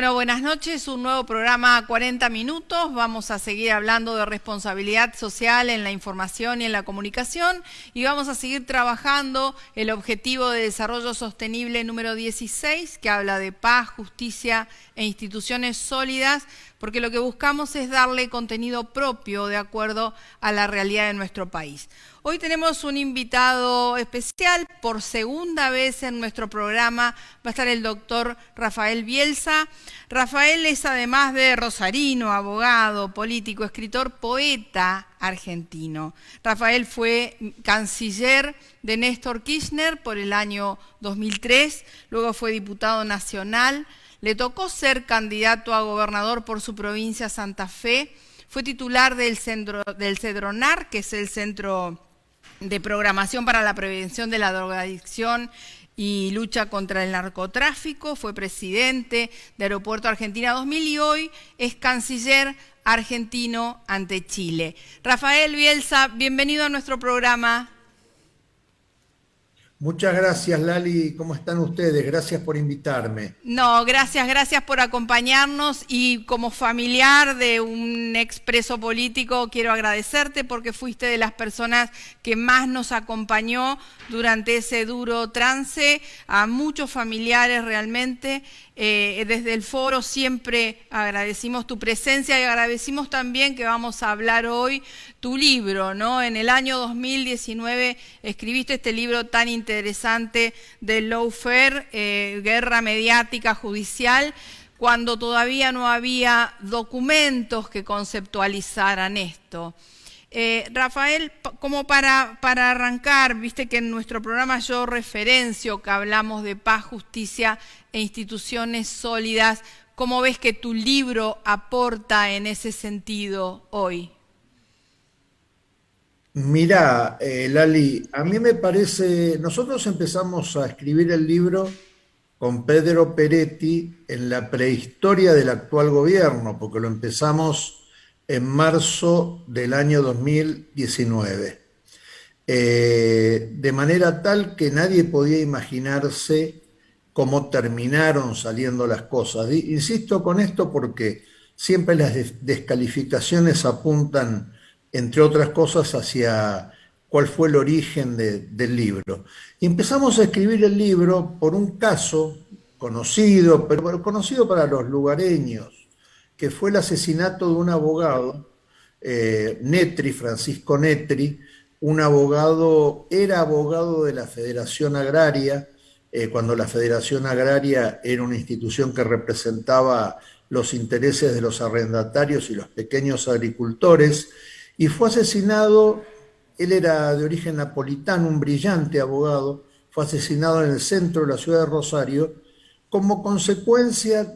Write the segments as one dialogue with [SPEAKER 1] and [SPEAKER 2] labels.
[SPEAKER 1] Bueno, buenas noches, un nuevo programa 40 minutos. Vamos a seguir hablando de responsabilidad social en la información y en la comunicación y vamos a seguir trabajando el Objetivo de Desarrollo Sostenible número 16, que habla de paz, justicia e instituciones sólidas, porque lo que buscamos es darle contenido propio de acuerdo a la realidad de nuestro país. Hoy tenemos un invitado especial, por segunda vez en nuestro programa va a estar el doctor Rafael Bielsa. Rafael es, además de rosarino, abogado, político, escritor, poeta argentino. Rafael fue canciller de Néstor Kirchner por el año 2003, luego fue diputado nacional, le tocó ser candidato a gobernador por su provincia Santa Fe, fue titular del CEDRONAR, que es el Centro de Programación para la Prevención de la Drogadicción y Lucha contra el Narcotráfico, fue presidente de Aeropuerto Argentina 2000 y hoy es canciller argentino ante Chile. Rafael Bielsa, bienvenido a nuestro programa.
[SPEAKER 2] Muchas gracias, Lali. ¿Cómo están ustedes? Gracias por invitarme.
[SPEAKER 1] No, gracias por acompañarnos y como familiar de un expreso político quiero agradecerte porque fuiste de las personas que más nos acompañó durante ese duro trance, a muchos familiares realmente. Desde el foro siempre agradecimos tu presencia y agradecimos también que vamos a hablar hoy tu libro, ¿no? En el año 2019 escribiste este libro tan interesante de lawfare, guerra mediática judicial, cuando todavía no había documentos que conceptualizaran esto. Rafael, como para arrancar, viste que en nuestro programa yo referencio que hablamos de paz, justicia e instituciones sólidas. ¿Cómo ves que tu libro aporta en ese sentido hoy?
[SPEAKER 2] Mirá, Lali, a mí me parece, nosotros empezamos a escribir el libro con Pedro Peretti en la prehistoria del actual gobierno, porque lo empezamos en marzo del año 2019, de manera tal que nadie podía imaginarse cómo terminaron saliendo las cosas. Insisto con esto porque siempre las descalificaciones apuntan, entre otras cosas, hacia cuál fue el origen del libro. Y empezamos a escribir el libro por un caso conocido, pero conocido para los lugareños, que fue el asesinato de un abogado, Netri, Francisco Netri, un abogado, era abogado de la Federación Agraria, cuando la Federación Agraria era una institución que representaba los intereses de los arrendatarios y los pequeños agricultores, y fue asesinado. Él era de origen napolitano, un brillante abogado, fue asesinado en el centro de la ciudad de Rosario, como consecuencia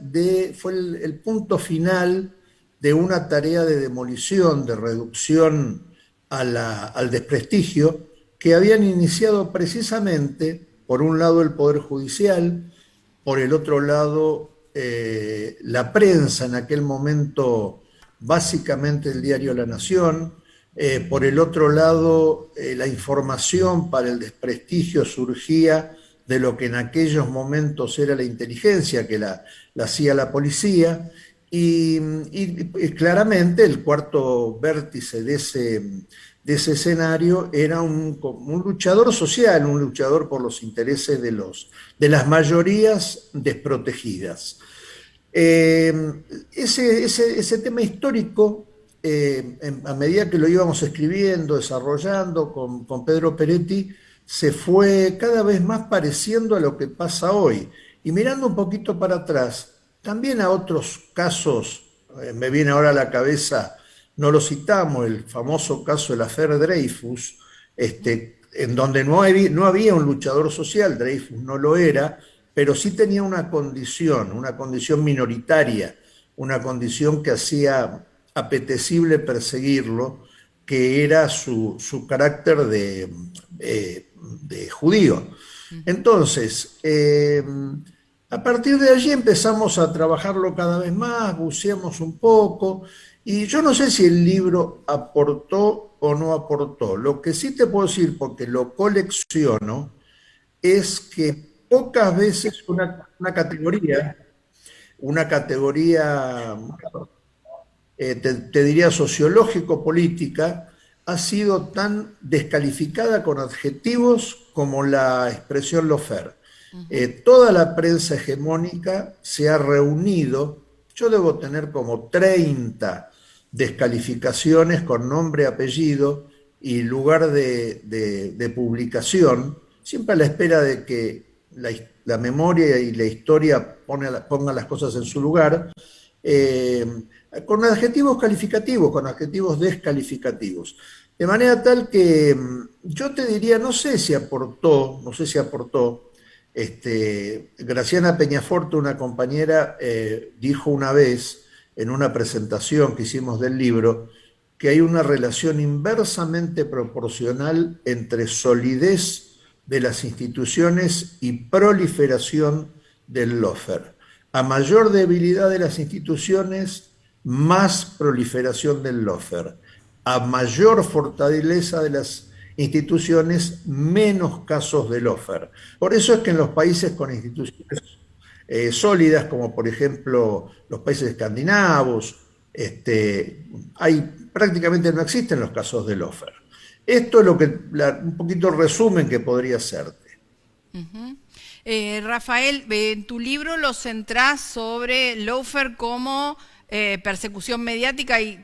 [SPEAKER 2] fue el punto final de una tarea de demolición, de reducción al desprestigio, que habían iniciado precisamente, por un lado el Poder Judicial, por el otro lado la prensa, en aquel momento básicamente el diario La Nación, por el otro lado la información para el desprestigio surgía de lo que en aquellos momentos era la inteligencia, que la hacía la policía, y claramente el cuarto vértice de ese escenario era un luchador social, un luchador por los intereses de las mayorías desprotegidas. Ese tema histórico, a medida que lo íbamos escribiendo, desarrollando con Pedro Peretti, se fue cada vez más pareciendo a lo que pasa hoy. Y mirando un poquito para atrás, también a otros casos, me viene ahora a la cabeza, no lo citamos, el famoso caso de la affaire Dreyfus, en donde no había un luchador social, Dreyfus no lo era, pero sí tenía una condición minoritaria, una condición que hacía apetecible perseguirlo, que era su carácter de judío. Entonces, a partir de allí empezamos a trabajarlo cada vez más, buceamos un poco, y yo no sé si el libro aportó o no aportó. Lo que sí te puedo decir, porque lo colecciono, es que pocas veces una categoría una categoría, te diría sociológico-política, ha sido tan descalificada con adjetivos como la expresión lofer. Toda la prensa hegemónica se ha reunido, yo debo tener como 30 descalificaciones con nombre, apellido y lugar de publicación, siempre a la espera de que la memoria y la historia pongan las cosas en su lugar, eh, con adjetivos calificativos, con adjetivos descalificativos. De manera tal que yo te diría, no sé si aportó, Graciana Peñaforte, una compañera, dijo una vez en una presentación que hicimos del libro, que hay una relación inversamente proporcional entre solidez de las instituciones y proliferación del lofer. A mayor debilidad de las instituciones, más proliferación del lofer. A mayor fortaleza de las instituciones, menos casos de lofer. Por eso es que en los países con instituciones sólidas, como por ejemplo los países escandinavos, prácticamente no existen los casos de lofer. Esto es lo que un poquito resumen que podría hacerte.
[SPEAKER 1] Rafael, en tu libro lo centrás sobre lawfare como persecución mediática y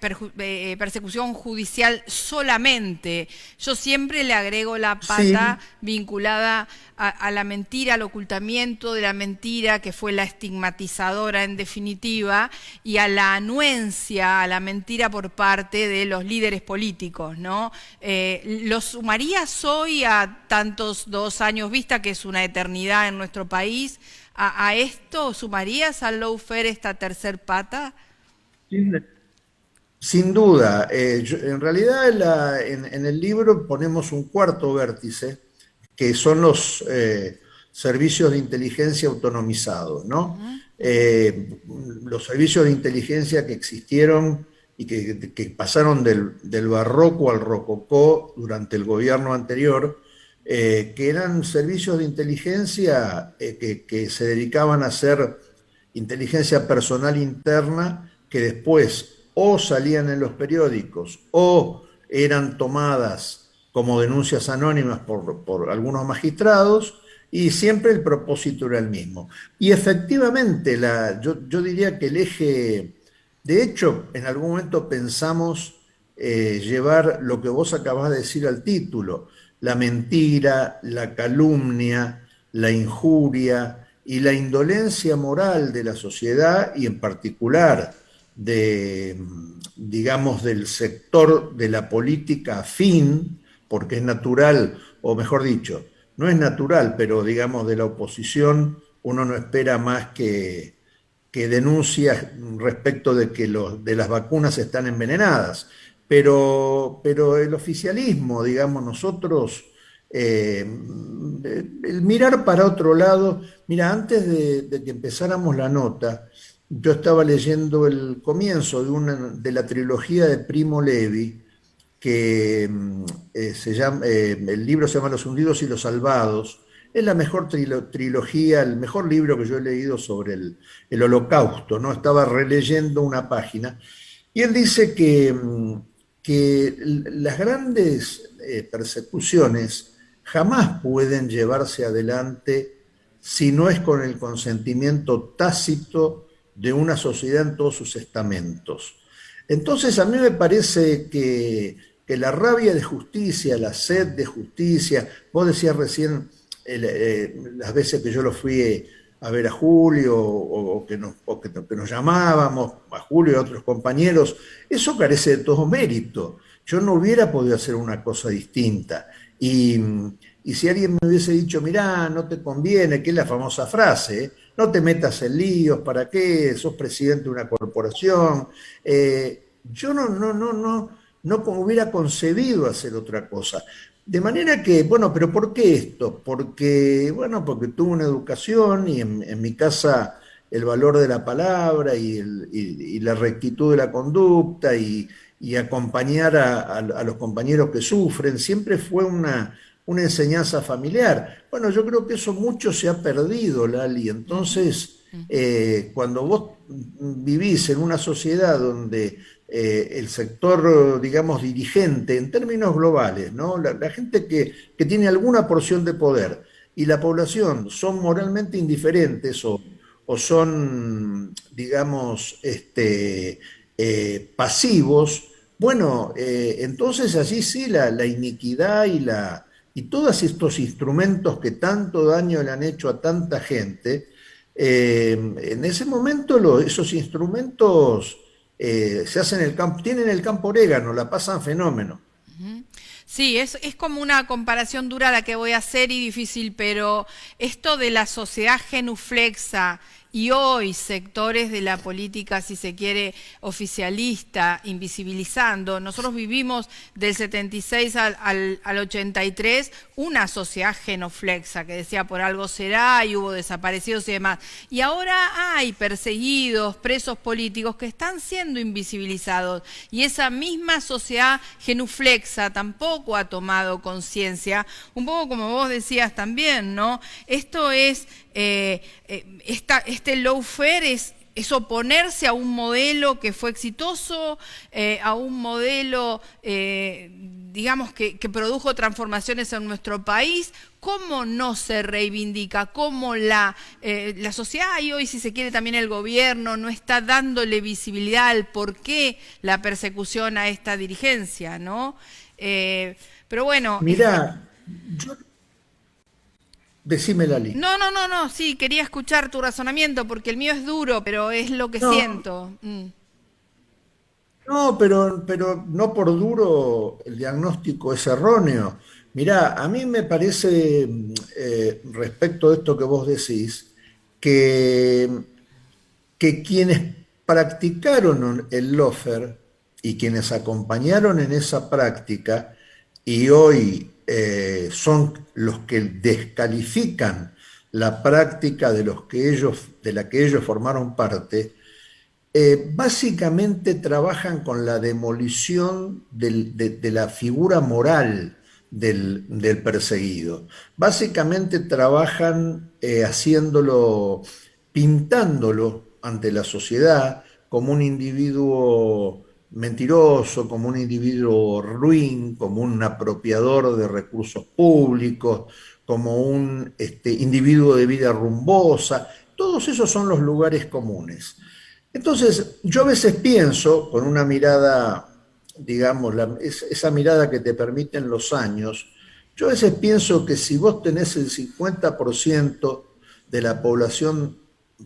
[SPEAKER 1] persecución judicial solamente. Yo siempre le agrego la pata
[SPEAKER 2] Sí,
[SPEAKER 1] vinculada a la mentira, al ocultamiento de la mentira, que fue la estigmatizadora en definitiva, y a la anuencia a la mentira por parte de los líderes políticos, ¿no? ¿Lo sumarías hoy a tantos 2 años vista, que es una eternidad en nuestro país? ¿A esto sumarías al lawfare esta tercer pata?
[SPEAKER 2] sin duda. En realidad en el libro ponemos un cuarto vértice, que son los servicios de inteligencia autonomizados, ¿no? Los servicios de inteligencia que existieron y que pasaron del barroco al rococó durante el gobierno anterior, que eran servicios de inteligencia que se dedicaban a hacer inteligencia personal interna, que después o salían en los periódicos o eran tomadas como denuncias anónimas por algunos magistrados, y siempre el propósito era el mismo. Y efectivamente, yo diría que el eje, de hecho, en algún momento pensamos llevar lo que vos acabás de decir al título: la mentira, la calumnia, la injuria y la indolencia moral de la sociedad, y en particular digamos, del sector de la política afín, porque es natural, o mejor dicho, no es natural, pero digamos de la oposición, uno no espera más que denuncias respecto de que de las vacunas están envenenadas. Pero el oficialismo, digamos, nosotros, el mirar para otro lado, mira, antes de que empezáramos la nota, yo estaba leyendo el comienzo de la trilogía de Primo Levi, que el libro se llama Los hundidos y los salvados. Es la mejor trilogía, el mejor libro que yo he leído sobre el Holocausto, ¿no? Estaba releyendo una página y él dice que las grandes persecuciones jamás pueden llevarse adelante si no es con el consentimiento tácito de una sociedad en todos sus estamentos. Entonces a mí me parece que la rabia de justicia, la sed de justicia, vos decías recién las veces que yo lo fui a ver a Julio, o que nos llamábamos, a Julio y a otros compañeros, eso carece de todo mérito. Yo no hubiera podido hacer una cosa distinta. Y si alguien me hubiese dicho, mirá, no te conviene, que es la famosa frase, no te metas en líos, ¿para qué? Sos presidente de una corporación. Yo no hubiera concebido hacer otra cosa. De manera que, bueno, pero ¿por qué esto? Porque, bueno, porque tuve una educación, y en mi casa el valor de la palabra y la rectitud de la conducta, y acompañar a los compañeros que sufren, siempre fue una enseñanza familiar. Bueno, yo creo que eso mucho se ha perdido, Lali. Entonces, Cuando vos vivís en una sociedad donde el sector, digamos, dirigente, en términos globales, ¿no? La gente que tiene alguna porción de poder y la población son moralmente indiferentes o son, digamos, pasivos, bueno, entonces allí sí la iniquidad y todos estos instrumentos que tanto daño le han hecho a tanta gente, en ese momento esos instrumentos se hacen el campo, tienen el campo orégano, la pasan fenómeno.
[SPEAKER 1] Sí, es como una comparación dura la que voy a hacer y difícil, pero esto de la sociedad genuflexa y hoy sectores de la política, si se quiere, oficialista, invisibilizando. Nosotros vivimos del 76 al 83 una sociedad genuflexa que decía por algo será y hubo desaparecidos y demás. Y ahora hay perseguidos, presos políticos que están siendo invisibilizados y esa misma sociedad genuflexa tampoco ha tomado conciencia, un poco como vos decías también, ¿no? Esto es, este lawfare es oponerse a un modelo que fue exitoso, a un modelo, digamos, que produjo transformaciones en nuestro país. ¿Cómo no se reivindica? ¿Cómo la sociedad y hoy, si se quiere, también el gobierno no está dándole visibilidad al por qué la persecución a esta dirigencia, ¿no? Pero bueno...
[SPEAKER 2] Mirá, yo, decime Lali.
[SPEAKER 1] No, sí, quería escuchar tu razonamiento porque el mío es duro, pero es lo que
[SPEAKER 2] No,
[SPEAKER 1] siento.
[SPEAKER 2] no, pero no por duro el diagnóstico es erróneo. Mirá, a mí me parece, respecto de esto que vos decís, que, que quienes practicaron el lofer y quienes acompañaron en esa práctica y hoy son los que descalifican la práctica de la que ellos formaron parte, básicamente trabajan con la demolición de la figura moral del perseguido. Básicamente trabajan haciéndolo, pintándolo ante la sociedad como un individuo mentiroso, como un individuo ruin, como un apropiador de recursos públicos, como un individuo de vida rumbosa. Todos esos son los lugares comunes. Entonces, yo a veces pienso, con una mirada, digamos, esa mirada que te permiten los años, yo a veces pienso que si vos tenés el 50% de la población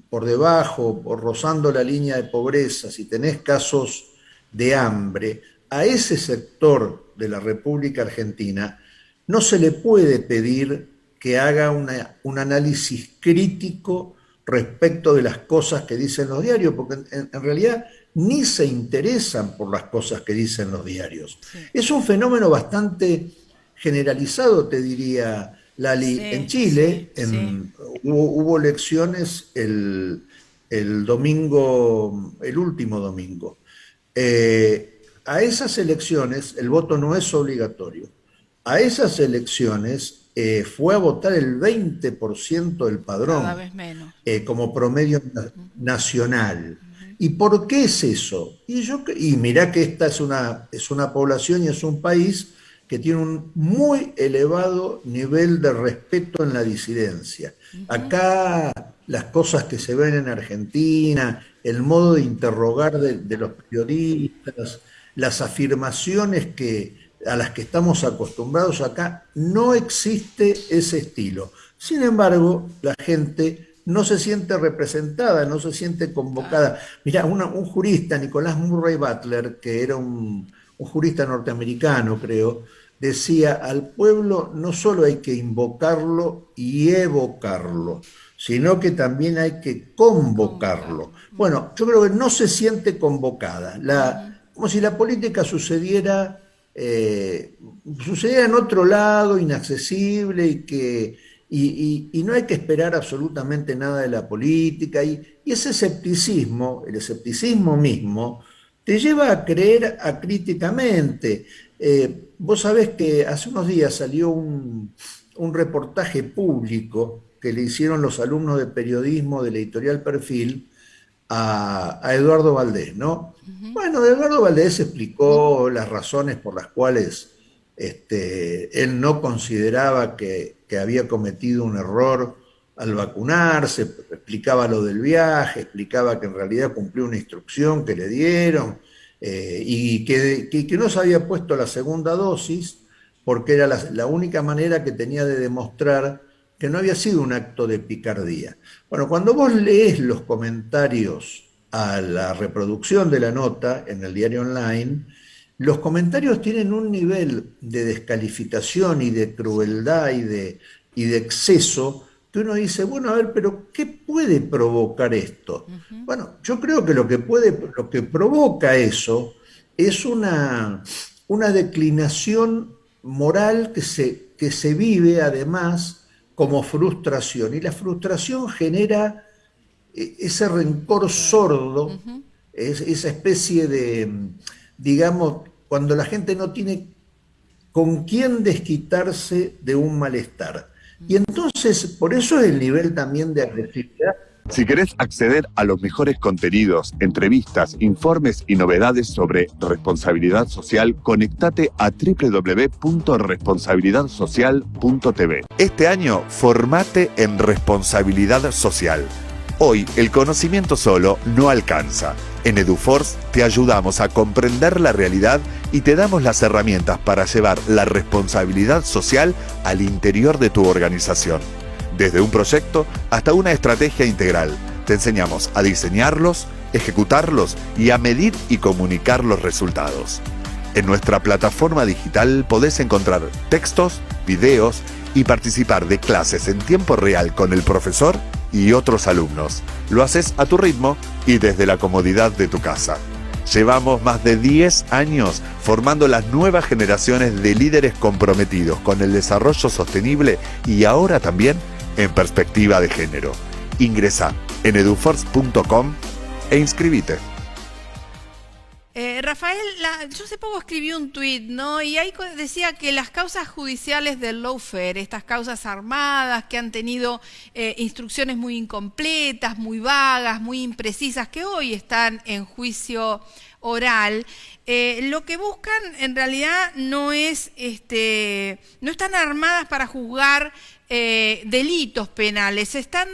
[SPEAKER 2] por debajo o rozando la línea de pobreza, si tenés casos de hambre, a ese sector de la República Argentina no se le puede pedir que haga un análisis crítico respecto de las cosas que dicen los diarios, porque en realidad ni se interesan por las cosas que dicen los diarios.
[SPEAKER 1] Sí,
[SPEAKER 2] Es un fenómeno bastante generalizado, te diría Lali. En
[SPEAKER 1] sí, sí,
[SPEAKER 2] Chile
[SPEAKER 1] sí.
[SPEAKER 2] hubo elecciones el domingo, el último domingo. A esas elecciones el voto no es obligatorio. A esas elecciones fue a votar el 20% del
[SPEAKER 1] Cada
[SPEAKER 2] padrón
[SPEAKER 1] vez menos.
[SPEAKER 2] como promedio nacional. ¿Y por qué es eso? Y mirá que esta es una población y es un país que tiene un muy elevado nivel de respeto en la disidencia. Acá las cosas que se ven en Argentina, el modo de interrogar de los periodistas, las afirmaciones a las que estamos acostumbrados acá, no existe ese estilo. Sin embargo, la gente no se siente representada, no se siente
[SPEAKER 1] Claro.
[SPEAKER 2] convocada. Mirá, un jurista, Nicolás Murray Butler, que era un jurista norteamericano, creo, decía, al pueblo no solo hay que invocarlo y evocarlo, sino que también hay que convocarlo.
[SPEAKER 1] Convocarlo.
[SPEAKER 2] Bueno, yo creo que no se siente convocada, como si la política sucediera en otro lado, inaccesible, y no hay que esperar absolutamente nada de la política, y ese escepticismo, el escepticismo mismo, te lleva a creer acríticamente. Vos sabés que hace unos días salió un reportaje público que le hicieron los alumnos de periodismo de la editorial Perfil a Eduardo Valdés, ¿no? Bueno, Eduardo Valdés explicó las razones por las cuales él no consideraba que había cometido un error al vacunarse, explicaba lo del viaje, explicaba que en realidad cumplió una instrucción que le dieron y que no se había puesto la segunda dosis porque era la única manera que tenía de demostrar que no había sido un acto de picardía. Bueno, cuando vos lees los comentarios a la reproducción de la nota en el diario online, los comentarios tienen un nivel de descalificación y de crueldad y de exceso que uno dice, bueno, a ver, pero ¿qué puede provocar esto? Bueno, yo creo que lo que provoca eso es una declinación moral que se vive además como frustración. Y la frustración genera ese rencor sordo, esa especie de, digamos, cuando la gente no tiene con quién desquitarse de un malestar. Y entonces, por eso es el nivel también de agresividad.
[SPEAKER 3] Si querés acceder a los mejores contenidos, entrevistas, informes y novedades sobre responsabilidad social, conectate a www.responsabilidadsocial.tv. Este año, formate en responsabilidad social. Hoy, el conocimiento solo no alcanza. En EduForce te ayudamos a comprender la realidad y te damos las herramientas para llevar la responsabilidad social al interior de tu organización. Desde un proyecto hasta una estrategia integral, te enseñamos a diseñarlos, ejecutarlos y a medir y comunicar los resultados. En nuestra plataforma digital podés encontrar textos, videos y participar de clases en tiempo real con el profesor y otros alumnos. Lo haces a tu ritmo y desde la comodidad de tu casa. Llevamos más de 10 años formando las nuevas generaciones de líderes comprometidos con el desarrollo sostenible y ahora también en perspectiva de género. Ingresa en eduforce.com e inscribite.
[SPEAKER 1] Rafael, yo hace poco escribí un tuit, ¿no? Y ahí decía que las causas judiciales del lawfare, estas causas armadas que han tenido instrucciones muy incompletas, muy vagas, muy imprecisas, que hoy están en juicio oral, lo que buscan en realidad no están armadas para juzgar delitos penales, están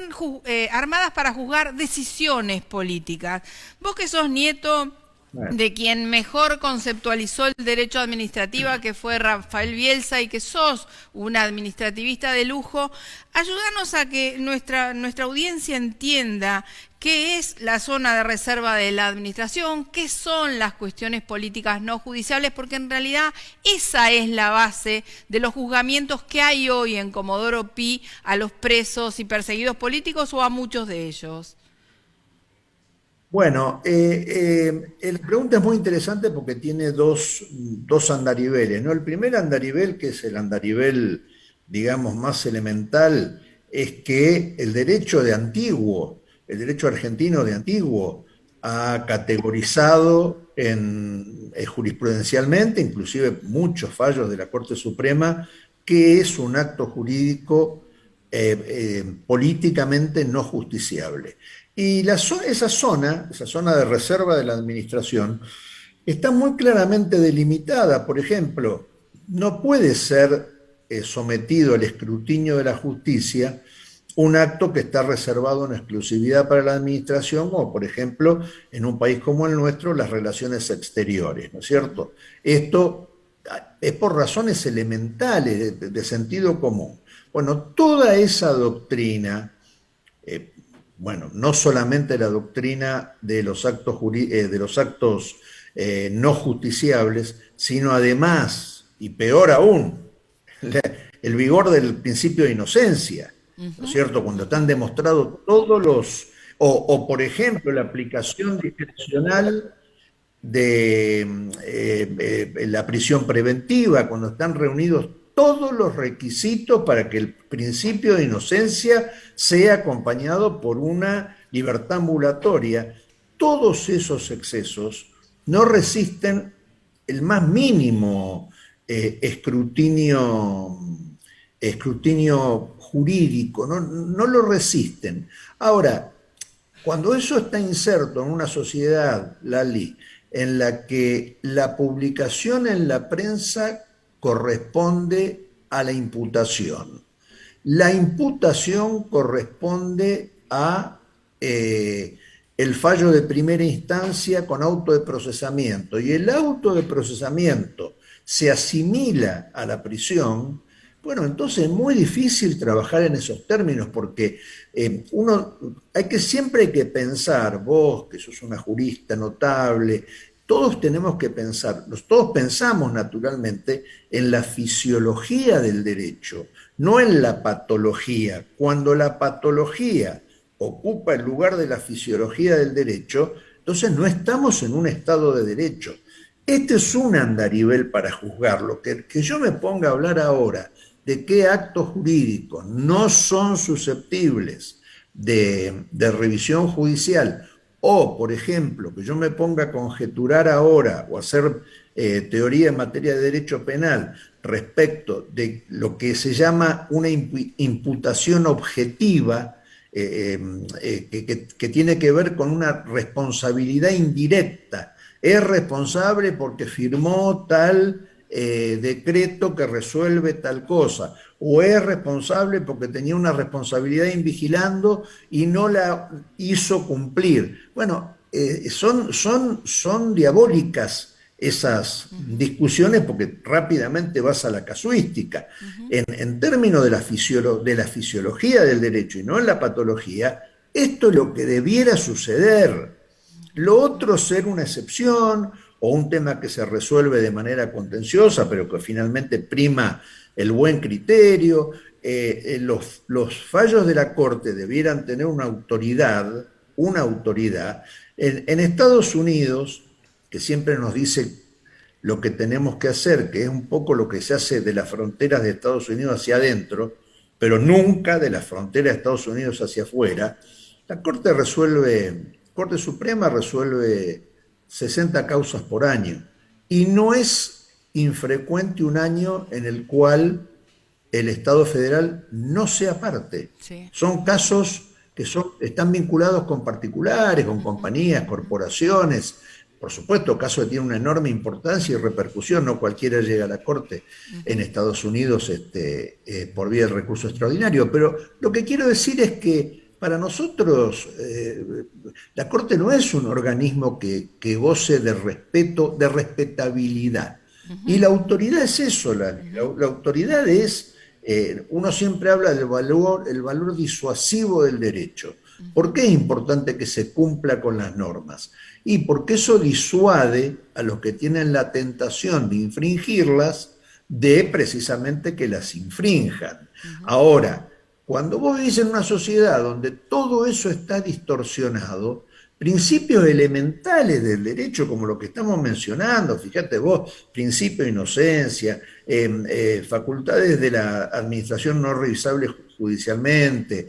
[SPEAKER 1] armadas para juzgar decisiones políticas. Vos que sos nieto de quien mejor conceptualizó el derecho administrativo, que fue Rafael Bielsa, y que sos una administrativista de lujo, ayúdanos a que nuestra audiencia entienda qué es la zona de reserva de la administración, qué son las cuestiones políticas no judiciales, porque en realidad esa es la base de los juzgamientos que hay hoy en Comodoro Pi a los presos y perseguidos políticos o a muchos de ellos.
[SPEAKER 2] Bueno, la pregunta es muy interesante porque tiene dos andariveles, ¿no? El primer andarivel, que es el andarivel, digamos, más elemental, es que el derecho argentino de antiguo, ha categorizado jurisprudencialmente, inclusive muchos fallos de la Corte Suprema, que es un acto jurídico políticamente no justiciable. Y esa zona de reserva de la administración, está muy claramente delimitada. Por ejemplo, no puede ser sometido al escrutinio de la justicia un acto que está reservado en exclusividad para la administración, como por ejemplo, en un país como el nuestro, las relaciones exteriores, ¿no es cierto? Esto es por razones elementales de sentido común. Bueno, toda esa doctrina, no solamente la doctrina de los actos no justiciables, sino además, y peor aún, el vigor del principio de inocencia, ¿no es cierto? Cuando están demostrados todos los, o por ejemplo, la aplicación discrecional de la prisión preventiva, cuando están reunidos todos los requisitos para que el principio de inocencia sea acompañado por una libertad ambulatoria. Todos esos excesos no resisten el más mínimo escrutinio escrutinio jurídico, no lo resisten. Ahora, cuando eso está inserto en una sociedad, Lali, en la que la publicación en la prensa corresponde a la imputación, la imputación corresponde a el fallo de primera instancia con auto de procesamiento, y el auto de procesamiento se asimila a la prisión, bueno, entonces es muy difícil trabajar en esos términos, porque siempre hay que pensar, vos que sos una jurista notable, todos tenemos que pensar, todos pensamos naturalmente en la fisiología del derecho, no en la patología. Cuando la patología ocupa el lugar de la fisiología del derecho, entonces no estamos en un estado de derecho. Este es un andarivel para juzgarlo, que yo me ponga a hablar ahora de qué actos jurídicos no son susceptibles de revisión judicial, o, por ejemplo, que yo me ponga a conjeturar ahora o hacer teoría en materia de derecho penal respecto de lo que se llama una imputación objetiva, que tiene que ver con una responsabilidad indirecta. Es responsable porque firmó tal decreto que resuelve tal cosa, o es responsable porque tenía una responsabilidad invigilando y no la hizo cumplir. Bueno, son diabólicas esas discusiones, porque rápidamente vas a la casuística. En términos de la fisiología del derecho y no en la patología, esto es lo que debiera suceder. Lo otro ser una excepción o un tema que se resuelve de manera contenciosa, pero que finalmente prima el buen criterio. Los fallos de la Corte debieran tener una autoridad. En Estados Unidos, que siempre nos dice lo que tenemos que hacer, que es un poco lo que se hace de las fronteras de Estados Unidos hacia adentro, pero nunca de las fronteras de Estados Unidos hacia afuera, la Corte Suprema resuelve 60 causas por año, y no es infrecuente un año en el cual el Estado federal no sea parte. Sí. Son casos que están vinculados con particulares, con compañías, corporaciones. Por supuesto, caso que tiene una enorme importancia y repercusión, no cualquiera llega a la Corte en Estados Unidos por vía del recurso extraordinario, pero lo que quiero decir es que para nosotros la Corte no es un organismo que goce de respeto, de respetabilidad. Y la autoridad es eso, la autoridad es, uno siempre habla del valor disuasivo del derecho. ¿Por qué es importante que se cumpla con las normas? Y porque eso disuade a los que tienen la tentación de infringirlas, de precisamente que las infrinjan. Ahora, cuando vos vivís en una sociedad donde todo eso está distorsionado, principios elementales del derecho, como lo que estamos mencionando, fíjate vos, principio de inocencia, facultades de la administración no revisables judicialmente,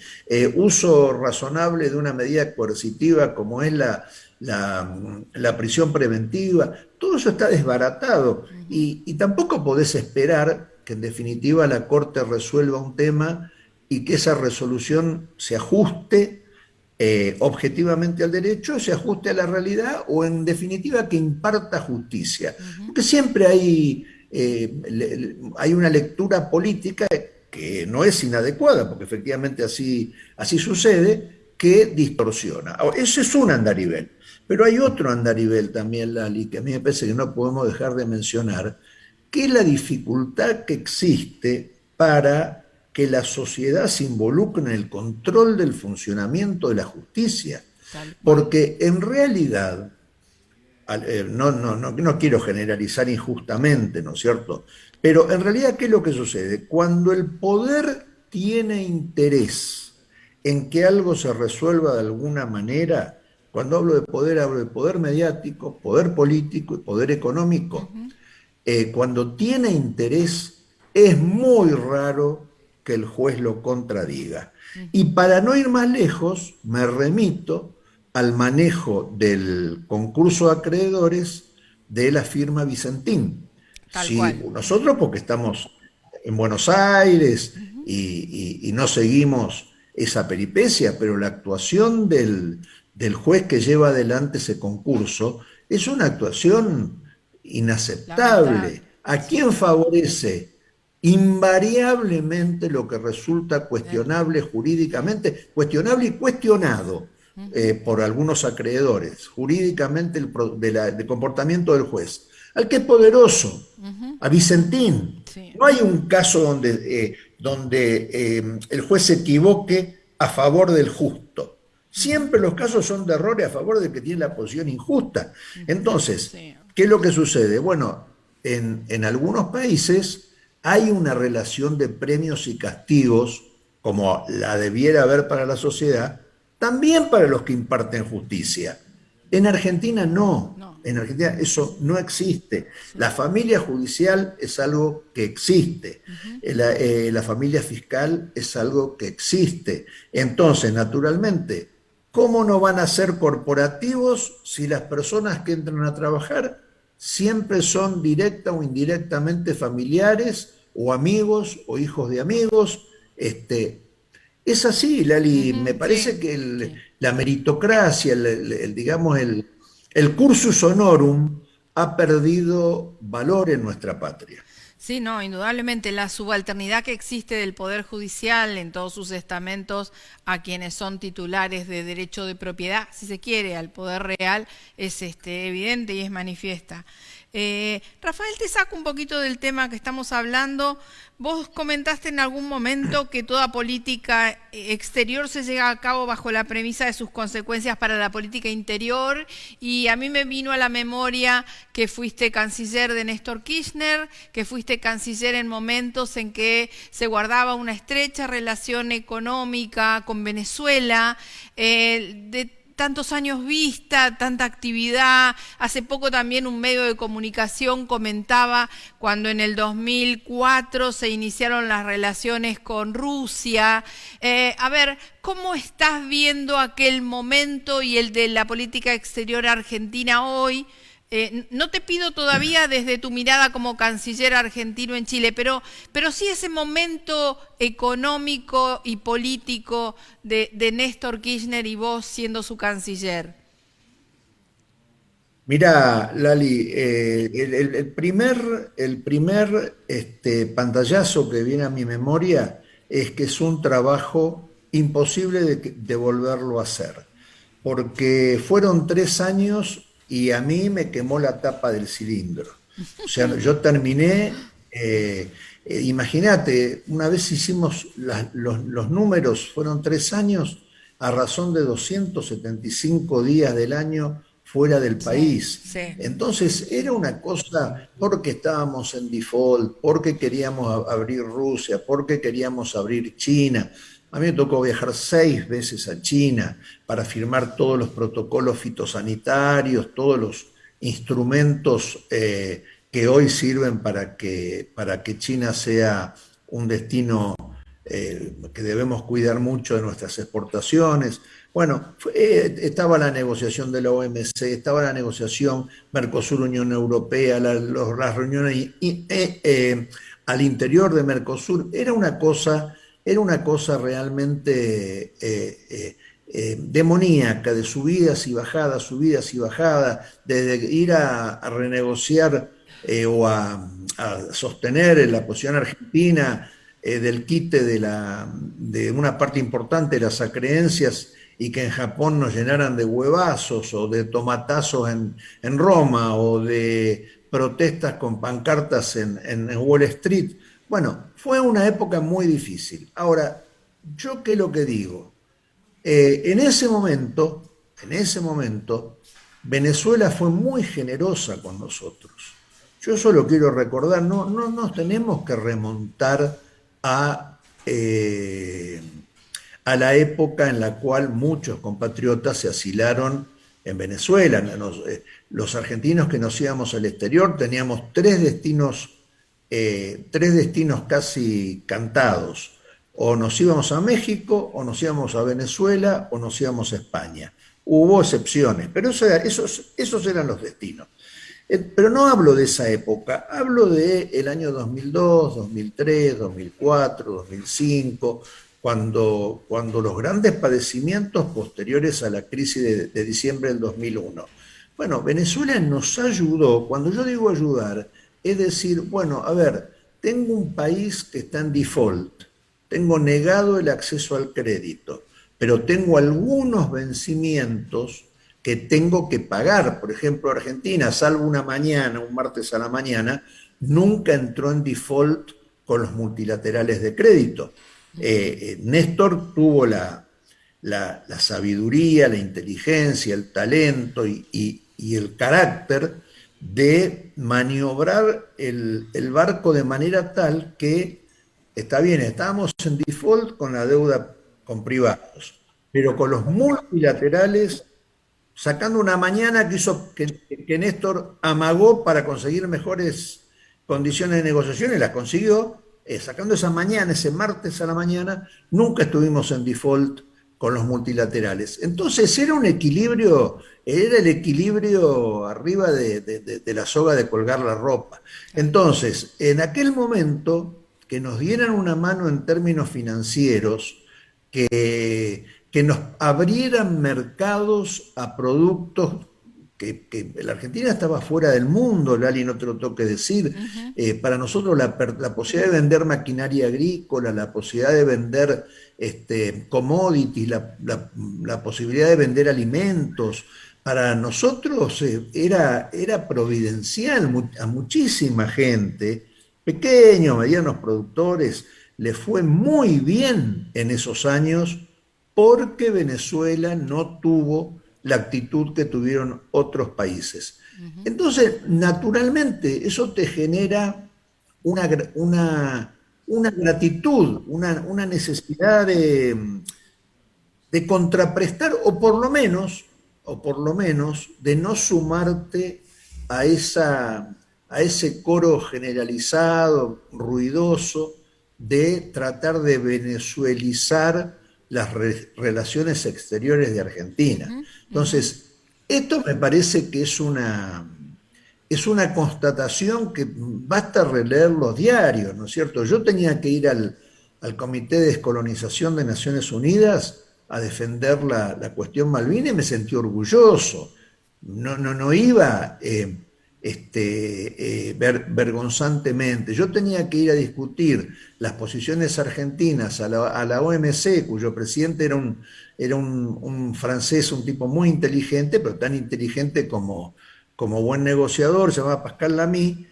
[SPEAKER 2] uso razonable de una medida coercitiva como es la prisión preventiva, todo eso está desbaratado, y tampoco podés esperar que en definitiva la Corte resuelva un tema y que esa resolución se ajuste objetivamente al derecho, se ajuste a la realidad, o en definitiva que imparta justicia. Porque siempre hay una lectura política que no es inadecuada, porque efectivamente así sucede, que distorsiona. Ahora, ese es un andarivel, pero hay otro andarivel también, Lali, que a mí me parece que no podemos dejar de mencionar, que es la dificultad que existe para que la sociedad se involucre en el control del funcionamiento de la justicia. Porque en realidad, no quiero generalizar injustamente, ¿no es cierto? Pero en realidad, ¿qué es lo que sucede? Cuando el poder tiene interés en que algo se resuelva de alguna manera, cuando hablo de poder mediático, poder político y poder económico, cuando tiene interés, es muy raro que el juez lo contradiga. Y para no ir más lejos, me remito al manejo del concurso de acreedores de la firma Vicentín. Nosotros, porque estamos en Buenos Aires y no seguimos esa peripecia, pero la actuación del juez que lleva adelante ese concurso es una actuación inaceptable.
[SPEAKER 1] Lamentable.
[SPEAKER 2] ¿A
[SPEAKER 1] Sí.
[SPEAKER 2] quién favorece? Invariablemente lo que resulta cuestionable jurídicamente, cuestionable y cuestionado por algunos acreedores, jurídicamente del comportamiento del juez, al que es poderoso, a Vicentín.
[SPEAKER 1] Sí.
[SPEAKER 2] No hay un caso donde el juez se equivoque a favor del justo. Siempre los casos son de errores a favor del que tiene la posición injusta. Entonces,
[SPEAKER 1] Sí.
[SPEAKER 2] ¿qué es lo que sucede? Bueno, en algunos países hay una relación de premios y castigos, como la debiera haber para la sociedad, también para los que imparten justicia. En Argentina no.
[SPEAKER 1] No.
[SPEAKER 2] En Argentina eso no existe.
[SPEAKER 1] Sí.
[SPEAKER 2] La familia judicial es algo que existe. La familia fiscal es algo que existe. Entonces, naturalmente, ¿cómo no van a ser corporativos si las personas que entran a trabajar siempre son directa o indirectamente familiares o amigos o hijos de amigos? Es así, Lali. Me parece
[SPEAKER 1] Sí.
[SPEAKER 2] que
[SPEAKER 1] Sí.
[SPEAKER 2] la meritocracia, digamos, el cursus honorum ha perdido valor en nuestra patria.
[SPEAKER 1] Sí, no, indudablemente la subalternidad que existe del Poder Judicial en todos sus estamentos a quienes son titulares de derecho de propiedad, si se quiere, al Poder Real, es evidente y es manifiesta. Rafael, te saco un poquito del tema que estamos hablando. Vos comentaste en algún momento que toda política exterior se lleva a cabo bajo la premisa de sus consecuencias para la política interior, y a mí me vino a la memoria que fuiste canciller de Néstor Kirchner, que fuiste canciller en momentos en que se guardaba una estrecha relación económica con Venezuela, de tantos años vista, tanta actividad. Hace poco también un medio de comunicación comentaba cuando en el 2004 se iniciaron las relaciones con Rusia. A ver, ¿cómo estás viendo aquel momento y el de la política exterior argentina hoy? No te pido todavía desde tu mirada como canciller argentino en Chile, pero sí ese momento económico y político de Néstor Kirchner y vos siendo su canciller.
[SPEAKER 2] Mira, Lali, el primer pantallazo que viene a mi memoria es que es un trabajo imposible de volverlo a hacer, porque fueron 3 años y a mí me quemó la tapa del cilindro. O sea, yo terminé, imagínate, una vez hicimos los números, fueron 3 años a razón de 275 días del año fuera del
[SPEAKER 1] Sí,
[SPEAKER 2] país.
[SPEAKER 1] sí.
[SPEAKER 2] Entonces era una cosa, porque estábamos en default, porque queríamos abrir Rusia, porque queríamos abrir China. A mí me tocó viajar 6 veces a China para firmar todos los protocolos fitosanitarios, todos los instrumentos que hoy sirven para que China sea un destino que debemos cuidar mucho de nuestras exportaciones. Bueno, estaba la negociación de la OMC, estaba la negociación Mercosur-Unión Europea, las reuniones al interior de Mercosur. Era una cosa realmente demoníaca, de subidas y bajadas, de ir a renegociar o a sostener la posición argentina del quite de una parte importante de las acreencias, y que en Japón nos llenaran de huevazos o de tomatazos en Roma o de protestas con pancartas en Wall Street. Bueno, fue una época muy difícil. Ahora, ¿yo qué es lo que digo? En ese momento, Venezuela fue muy generosa con nosotros. Yo solo quiero recordar, no nos tenemos que remontar a la época en la cual muchos compatriotas se asilaron en Venezuela. Los argentinos que nos íbamos al exterior teníamos tres destinos casi cantados. O nos íbamos a México, o nos íbamos a Venezuela, o nos íbamos a España. Hubo excepciones, pero esos eran los destinos. Pero no hablo de esa época, hablo del año 2002, 2003, 2004, 2005, cuando los grandes padecimientos posteriores a la crisis de diciembre del 2001. Bueno, Venezuela nos ayudó, cuando yo digo ayudar, es decir, bueno, a ver, tengo un país que está en default, tengo negado el acceso al crédito, pero tengo algunos vencimientos que tengo que pagar. Por ejemplo, Argentina, salvo una mañana, un martes a la mañana, nunca entró en default con los multilaterales de crédito. Néstor tuvo la sabiduría, la inteligencia, el talento y el carácter de maniobrar el barco de manera tal que, está bien, estábamos en default con la deuda con privados, pero con los multilaterales, sacando una mañana que hizo que Néstor amagó para conseguir mejores condiciones de negociación y las consiguió, sacando esa mañana, ese martes a la mañana, nunca estuvimos en default con los multilaterales. Entonces era un equilibrio, era el equilibrio arriba de la soga de colgar la ropa. Entonces, en aquel momento, que nos dieran una mano en términos financieros, que nos abrieran mercados a productos que la Argentina estaba fuera del mundo, Lali, no te lo tengo que decir. Para nosotros la posibilidad de vender maquinaria agrícola, la posibilidad de vender commodities, la posibilidad de vender alimentos, para nosotros era providencial. A muchísima gente, pequeños, medianos productores, le fue muy bien en esos años porque Venezuela no tuvo la actitud que tuvieron otros países. Entonces, naturalmente, eso te genera una gratitud, una necesidad de contraprestar, o por lo menos, de no sumarte a ese coro generalizado, ruidoso, de tratar de venezuelizar las relaciones exteriores de Argentina. Entonces, esto me parece que es una constatación que basta releer los diarios, ¿no es cierto? Yo tenía que ir al Comité de Descolonización de Naciones Unidas a defender la cuestión Malvinas y me sentí orgulloso. No iba vergonzantemente. Yo tenía que ir a discutir las posiciones argentinas a la OMC, cuyo presidente era un francés, un tipo muy inteligente, pero tan inteligente como buen negociador, se llamaba Pascal Lamy,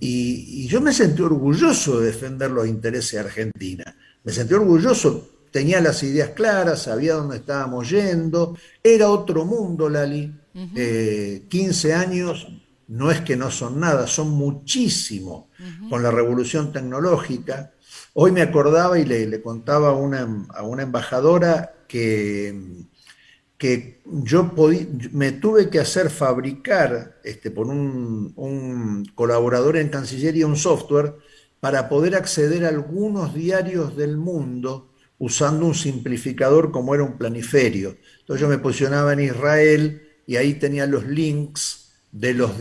[SPEAKER 2] y yo me sentí orgulloso de defender los intereses de Argentina. Me sentí orgulloso, tenía las ideas claras, sabía dónde estábamos yendo, era otro mundo, Lali. 15 años no es que no son nada, son muchísimo con la revolución tecnológica. Hoy me acordaba y le contaba a una embajadora que yo me tuve que hacer fabricar por un colaborador en Cancillería un software para poder acceder a algunos diarios del mundo usando un simplificador como era un planiferio. Entonces yo me posicionaba en Israel y ahí tenía los links de los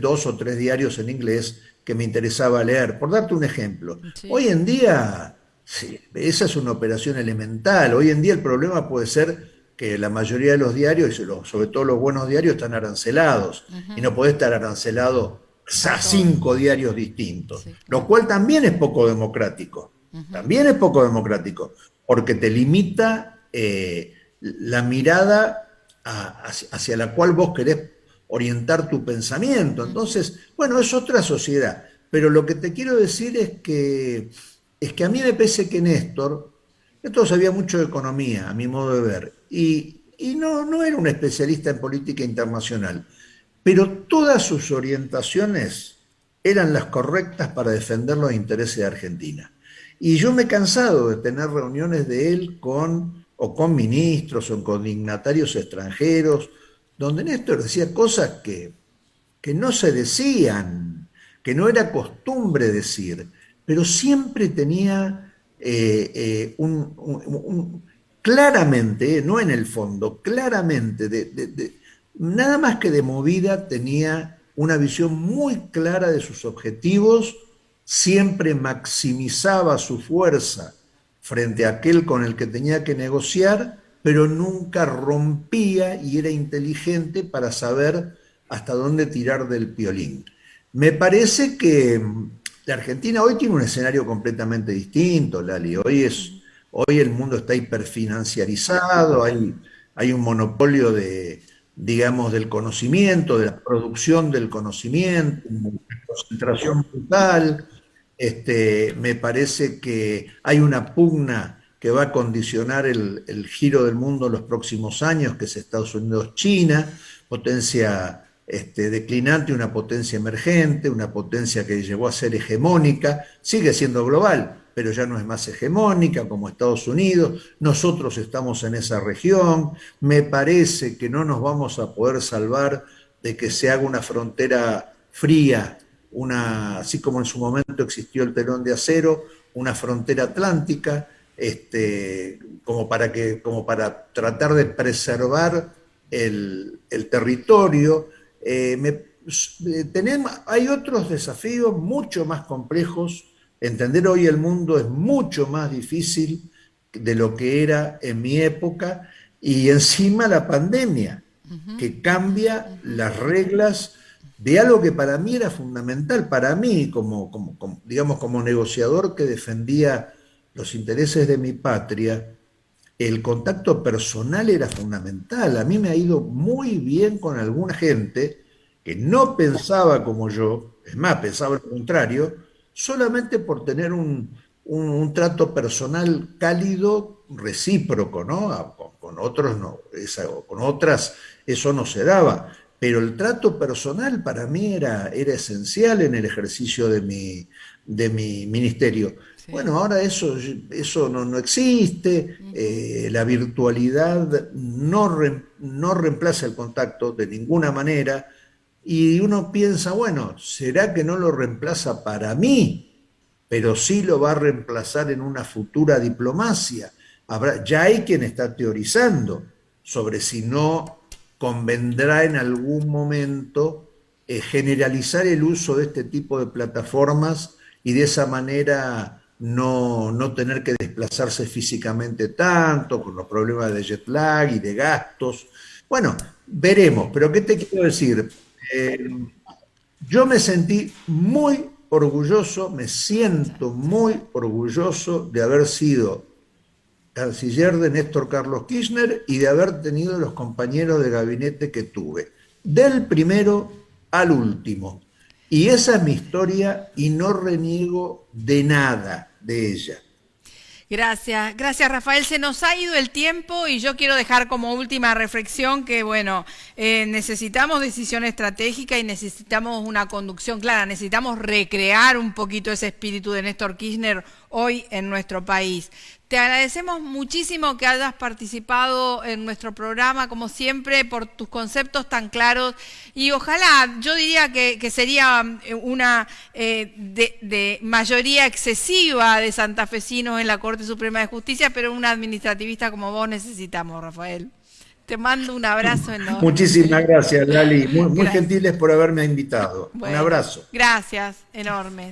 [SPEAKER 2] 2 o 3 diarios en inglés que me interesaba leer. Por darte un ejemplo, sí. Hoy en día, sí, esa es una operación elemental. Hoy en día el problema puede ser que la mayoría de los diarios, sobre todo los buenos diarios, están arancelados. Y no podés estar arancelado a 5 diarios distintos, sí, claro. Lo cual también es poco democrático. También es poco democrático, porque te limita la mirada hacia la cual vos querés orientar tu pensamiento. Entonces, bueno, es otra sociedad. Pero lo que te quiero decir es que a mí me parece que Néstor sabía mucho de economía, a mi modo de ver, y no era un especialista en política internacional, pero todas sus orientaciones eran las correctas para defender los intereses de Argentina. Y yo me he cansado de tener reuniones de él con ministros o con dignatarios extranjeros, donde Néstor decía cosas que no se decían, que no era costumbre decir, pero siempre tenía claramente, no en el fondo, claramente nada más que de movida tenía una visión muy clara de sus objetivos, siempre maximizaba su fuerza frente a aquel con el que tenía que negociar, pero nunca rompía y era inteligente para saber hasta dónde tirar del piolín. Me parece que la Argentina hoy tiene un escenario completamente distinto, Lali. Hoy el mundo está hiperfinanciarizado, hay un monopolio digamos, del conocimiento, de la producción del conocimiento, una concentración brutal. Me parece que hay una pugna que va a condicionar el giro del mundo en los próximos años, que es Estados Unidos-China, potencia declinante, una potencia emergente, una potencia que llegó a ser hegemónica, sigue siendo global, pero ya no es más hegemónica como Estados Unidos. Nosotros estamos en esa región. Me parece que no nos vamos a poder salvar de que se haga una frontera fría, así como en su momento existió el telón de acero, una frontera atlántica, como para tratar de preservar el territorio. Hay otros desafíos mucho más complejos. Entender hoy el mundo es mucho más difícil de lo que era en mi época, y encima la pandemia, que cambia las reglas de algo que para mí era fundamental, para mí digamos, como negociador que defendía los intereses de mi patria. El contacto personal era fundamental. A mí me ha ido muy bien con alguna gente que no pensaba como yo, es más, pensaba lo contrario, solamente por tener un trato personal cálido, recíproco, ¿no? Con otros no, con otras eso no se daba, pero el trato personal para mí era esencial en el ejercicio de mi ministerio. Sí. Bueno, ahora eso no existe, la virtualidad no reemplaza el contacto de ninguna manera, y uno piensa, bueno, ¿será que no lo reemplaza para mí? Pero sí lo va a reemplazar en una futura diplomacia. Ya hay quien está teorizando sobre si no convendrá en algún momento generalizar el uso de este tipo de plataformas y de esa manera no tener que desplazarse físicamente tanto, con los problemas de jet lag y de gastos. Bueno, veremos, pero ¿qué te quiero decir? Yo me sentí muy orgulloso, me siento muy orgulloso de haber sido canciller de Néstor Carlos Kirchner y de haber tenido los compañeros de gabinete que tuve, del primero al último. Y esa es mi historia y no reniego de nada de ella.
[SPEAKER 1] Gracias, gracias Rafael. Se nos ha ido el tiempo y yo quiero dejar como última reflexión que, bueno, necesitamos decisión estratégica y necesitamos una conducción clara, necesitamos recrear un poquito ese espíritu de Néstor Kirchner hoy en nuestro país. Te agradecemos muchísimo que hayas participado en nuestro programa, como siempre, por tus conceptos tan claros, y ojalá, yo diría que sería una de mayoría excesiva de santafesinos en la Corte Suprema de Justicia, pero una administrativista como vos necesitamos, Rafael. Te mando un abrazo enorme.
[SPEAKER 2] Muchísimas gracias, Lali. Muy gentiles por haberme invitado. Bueno, un abrazo.
[SPEAKER 1] Gracias, enorme.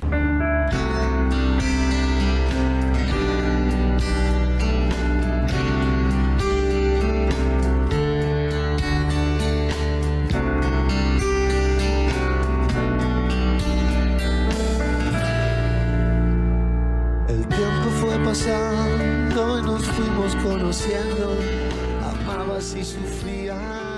[SPEAKER 4] Pasando y nos fuimos conociendo, amabas y sufrías.